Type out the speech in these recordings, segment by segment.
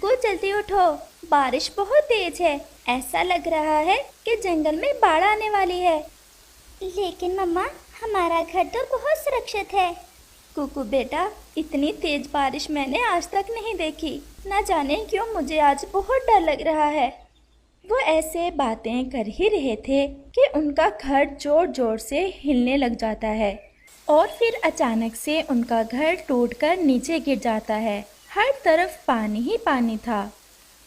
कुकू जल्दी उठो, बारिश बहुत तेज है। ऐसा लग रहा है कि जंगल में बाढ़ आने वाली है। लेकिन मम्मा, हमारा घर तो बहुत सुरक्षित है। कुकू बेटा, इतनी तेज बारिश मैंने आज तक नहीं देखी। न जाने क्यों मुझे आज बहुत डर लग रहा है। वो ऐसे बातें कर ही रहे थे कि उनका घर जोर जोर से हिलने लग जाता है और फिर अचानक से उनका घर टूटकर नीचे गिर जाता है। हर तरफ पानी ही पानी था।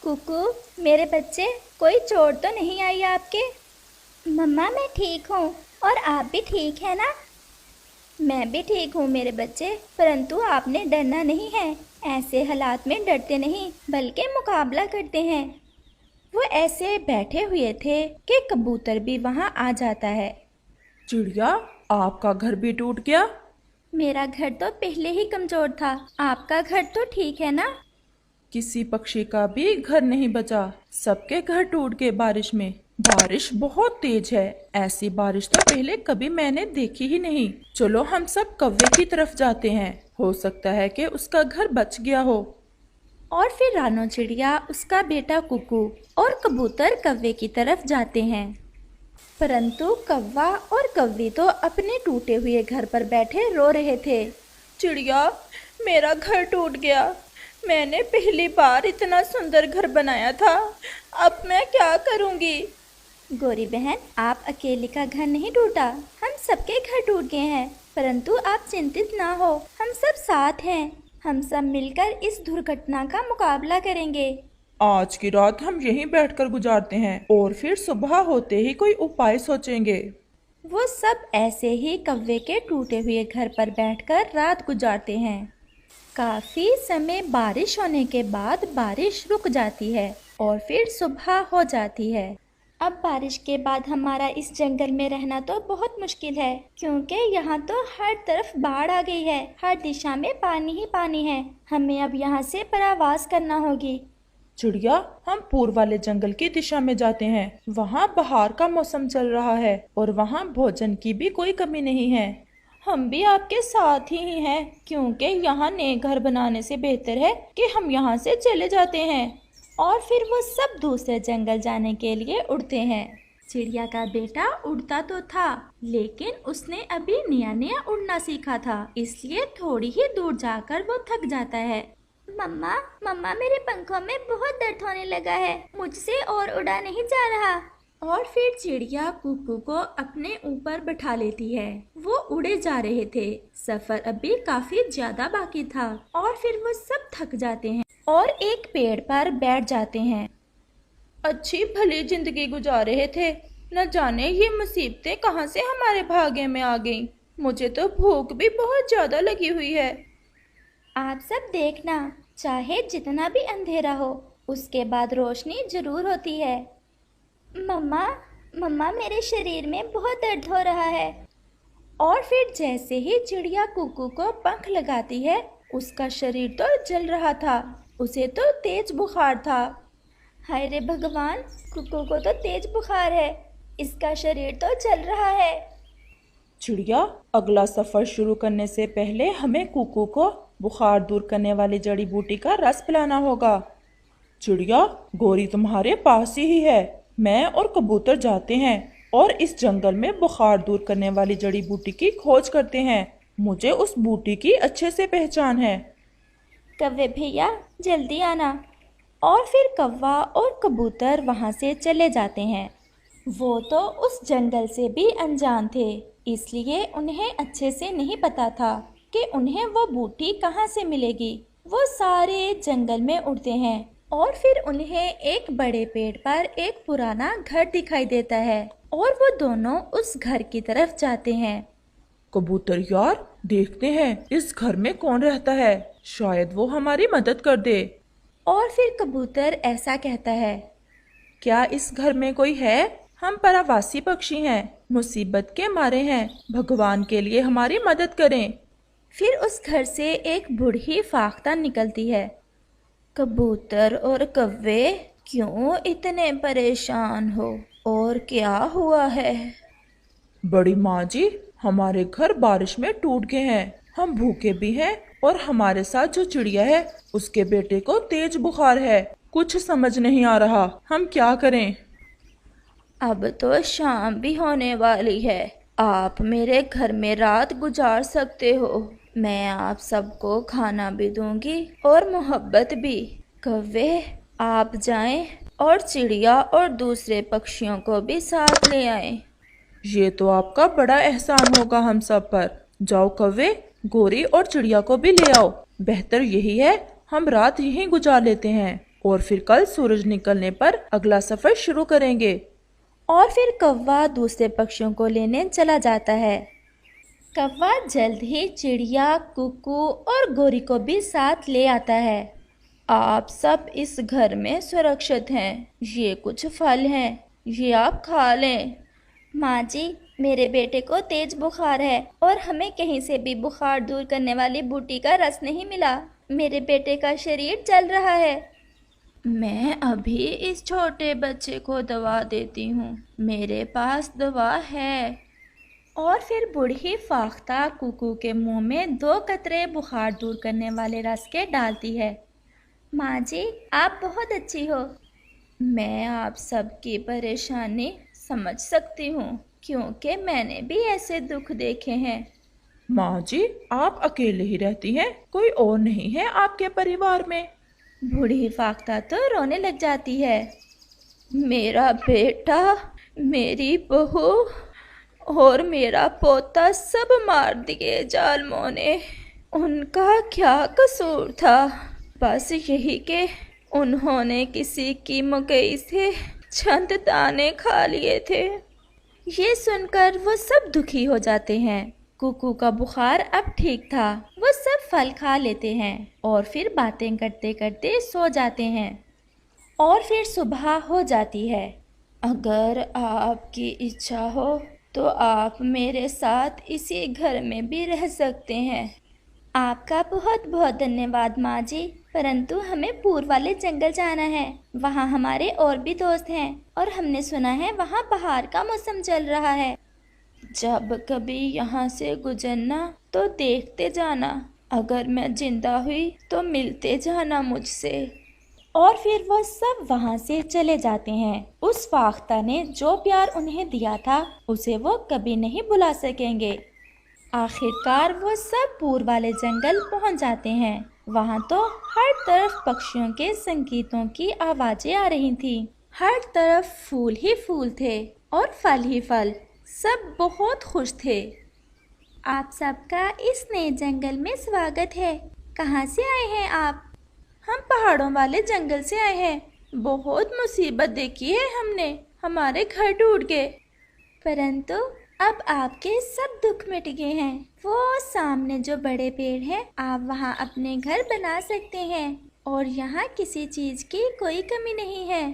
कुकू मेरे बच्चे, कोई चोट तो नहीं आई आपके? मम्मा मैं ठीक हूँ, और आप भी ठीक है ना? मैं भी ठीक हूँ मेरे बच्चे, परंतु आपने डरना नहीं है। ऐसे हालात में डरते नहीं बल्कि मुकाबला करते हैं। वो ऐसे बैठे हुए थे कि कबूतर भी वहाँ आ जाता है। चिड़िया, आपका घर भी टूट गया? मेरा घर तो पहले ही कमजोर था, आपका घर तो ठीक है ना? किसी पक्षी का भी घर नहीं बचा, सबके घर टूट गए बारिश में। बारिश बहुत तेज है, ऐसी बारिश तो पहले कभी मैंने देखी ही नहीं। चलो हम सब कौवे की तरफ जाते हैं, हो सकता है कि उसका घर बच गया हो। और फिर रानो चिड़िया, उसका बेटा कुकू और कबूतर कौवे की तरफ जाते हैं। परंतु कौवा और कौवी तो अपने टूटे हुए घर पर बैठे रो रहे थे। चिड़िया, मेरा घर टूट गया। मैंने पहली बार इतना सुंदर घर बनाया था, अब मैं क्या करूँगी? गोरी बहन, आप अकेले का घर नहीं टूटा, हम सबके घर टूट गए हैं। परंतु आप चिंतित ना हो, हम सब साथ हैं। हम सब मिलकर इस दुर्घटना का मुकाबला करेंगे। आज की रात हम यहीं बैठकर गुजारते हैं और फिर सुबह होते ही कोई उपाय सोचेंगे। वो सब ऐसे ही कौवे के टूटे हुए घर पर बैठकर रात गुजारते हैं। काफी समय बारिश होने के बाद बारिश रुक जाती है और फिर सुबह हो जाती है। अब बारिश के बाद हमारा इस जंगल में रहना तो बहुत मुश्किल है, क्योंकि यहाँ तो हर तरफ बाढ़ आ गई है। हर दिशा में पानी ही पानी है। हमें अब यहाँ से परावास करना होगी। चिड़िया, हम पूर्व वाले जंगल की दिशा में जाते हैं। वहाँ बहार का मौसम चल रहा है और वहाँ भोजन की भी कोई कमी नहीं है। हम भी आपके साथ ही हैं, क्योंकि यहाँ नए घर बनाने से बेहतर है कि हम यहाँ से चले जाते हैं। और फिर वो सब दूसरे जंगल जाने के लिए उड़ते हैं। चिड़िया का बेटा उड़ता तो था, लेकिन उसने अभी नया नया उड़ना सीखा था, इसलिए थोड़ी ही दूर जाकर वो थक जाता है। मम्मा, मम्मा मेरे पंखों में बहुत दर्द होने लगा है, मुझसे और उड़ा नहीं जा रहा। और फिर चिड़िया कुकू को अपने ऊपर बैठा लेती है। वो उड़े जा रहे थे, सफर अभी काफी ज्यादा बाकी था और फिर वो सब थक जाते हैं और एक पेड़ पर बैठ जाते हैं। अच्छी भली जिंदगी गुजार रहे थे, न जाने ये मुसीबतें कहाँ से हमारे भाग्य में आ गईं। मुझे तो भूख भी बहुत ज्यादा लगी हुई है। आप सब देखना, चाहे जितना भी अंधेरा हो, उसके बाद रोशनी जरूर होती है। मम्मा, मम्मा मेरे शरीर में बहुत दर्द हो रहा है। और फिर जैसे ही चिड़िया कुकू को पंख लगाती है, उसका शरीर तो जल रहा था, उसे तो तेज बुखार था। हाय रे भगवान, कुकू को तो तेज बुखार है, इसका शरीर तो जल रहा है। चिड़िया, अगला सफर शुरू करने से पहले हमें कुकू को बुखार दूर करने वाली जड़ी बूटी का रस पिलाना होगा। चिड़िया, गोरी तुम्हारे पास ही है। मैं और कबूतर जाते हैं और इस जंगल में बुखार दूर करने वाली जड़ी बूटी की खोज करते हैं। मुझे उस बूटी की अच्छे से पहचान है। कौवे भैया जल्दी आना। और फिर कौवा और कबूतर वहाँ से चले जाते हैं। वो तो उस जंगल से भी अनजान थे, इसलिए उन्हें अच्छे से नहीं पता था कि उन्हें वो बूटी कहाँ से मिलेगी। वो सारे जंगल में उड़ते हैं और फिर उन्हें एक बड़े पेड़ पर एक पुराना घर दिखाई देता है और वो दोनों उस घर की तरफ जाते हैं। कबूतर यार, देखते हैं इस घर में कौन रहता है, शायद वो हमारी मदद कर दे। और फिर कबूतर ऐसा कहता है, क्या इस घर में कोई है? हम परावासी पक्षी हैं, मुसीबत के मारे हैं, भगवान के लिए हमारी मदद करें। फिर उस घर से एक बूढ़ी फाख्ता निकलती है। कबूतर और कौवे, क्यों इतने परेशान हो और क्या हुआ है? बड़ी माँ जी, हमारे घर बारिश में टूट गए हैं, हम भूखे भी हैं और हमारे साथ जो चिड़िया है उसके बेटे को तेज बुखार है। कुछ समझ नहीं आ रहा, हम क्या करें। अब तो शाम भी होने वाली है। आप मेरे घर में रात गुजार सकते हो। मैं आप सबको खाना भी दूंगी और मोहब्बत भी। कौवे, आप जाएं और चिड़िया और दूसरे पक्षियों को भी साथ ले आएं। ये तो आपका बड़ा एहसान होगा हम सब पर। जाओ कौवे, गोरी और चिड़िया को भी ले आओ। बेहतर यही है हम रात यहीं गुजार लेते हैं और फिर कल सूरज निकलने पर अगला सफर शुरू करेंगे। और फिर कौवा दूसरे पक्षियों को लेने चला जाता है। कौवा जल्द ही चिड़िया, कुकू और गोरी को भी साथ ले आता है। आप सब इस घर में सुरक्षित हैं। ये कुछ फल हैं, ये आप खा लें। माँ जी, मेरे बेटे को तेज बुखार है और हमें कहीं से भी बुखार दूर करने वाली बूटी का रस नहीं मिला। मेरे बेटे का शरीर जल रहा है। मैं अभी इस छोटे बच्चे को दवा देती हूँ, मेरे पास दवा है। और फिर बूढ़ी फाख्ता कुकू के मुंह में 2 कतरे बुखार दूर करने वाले रस के डालती है। माँ जी, आप बहुत अच्छी हो। मैं आप सबकी परेशानी समझ सकती हूँ क्योंकि मैंने भी ऐसे दुख देखे हैं। माँ जी, आप अकेले ही रहती हैं, कोई और नहीं है आपके परिवार में। बूढ़ी फाख्ता तो रोने लग जाती है। मेरा बेटा, मेरी बहू और मेरा पोता सब मार दिए जालमों ने। उनका क्या कसूर था? बस यही कि उन्होंने किसी की मकई से चंद दाने खा लिए थे। ये सुनकर वो सब दुखी हो जाते हैं। कुकू का बुखार अब ठीक था। वो सब फल खा लेते हैं और फिर बातें करते करते सो जाते हैं। और फिर सुबह हो जाती है। अगर आपकी इच्छा हो तो आप मेरे साथ इसी घर में भी रह सकते हैं। आपका बहुत बहुत धन्यवाद माँ जी, परंतु हमें पूर्व वाले जंगल जाना है। वहाँ हमारे और भी दोस्त हैं और हमने सुना है वहाँ बहार का मौसम चल रहा है। जब कभी यहाँ से गुजरना तो देखते जाना। अगर मैं जिंदा हुई तो मिलते जाना मुझसे। और फिर वो सब वहाँ से चले जाते हैं। उस फाख्ता ने जो प्यार उन्हें दिया था उसे वो कभी नहीं भुला सकेंगे। आखिरकार वो सब पूर्व वाले जंगल पहुँच जाते हैं। वहाँ तो हर तरफ पक्षियों के संगीतों की आवाजें आ रही थीं। हर तरफ फूल ही फूल थे और फल ही फल। सब बहुत खुश थे। आप सबका इस नए जंगल में स्वागत है। कहाँ से आए हैं आप? हम पहाड़ों वाले जंगल से आए हैं। बहुत मुसीबत देखी है हमने, हमारे घर टूट गए, परंतु अब आपके सब दुख मिट गए हैं। वो सामने जो बड़े पेड़ हैं, आप वहाँ अपने घर बना सकते हैं और यहाँ किसी चीज की कोई कमी नहीं है।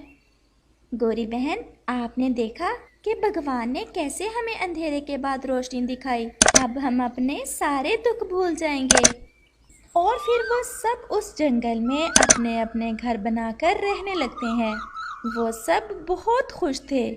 गोरी बहन, आपने देखा कि भगवान ने कैसे हमें अंधेरे के बाद रोशनी दिखाई। अब हम अपने सारे दुख भूल जाएंगे। और फिर वो सब उस जंगल में अपने अपने घर बनाकर रहने लगते हैं। वो सब बहुत खुश थे।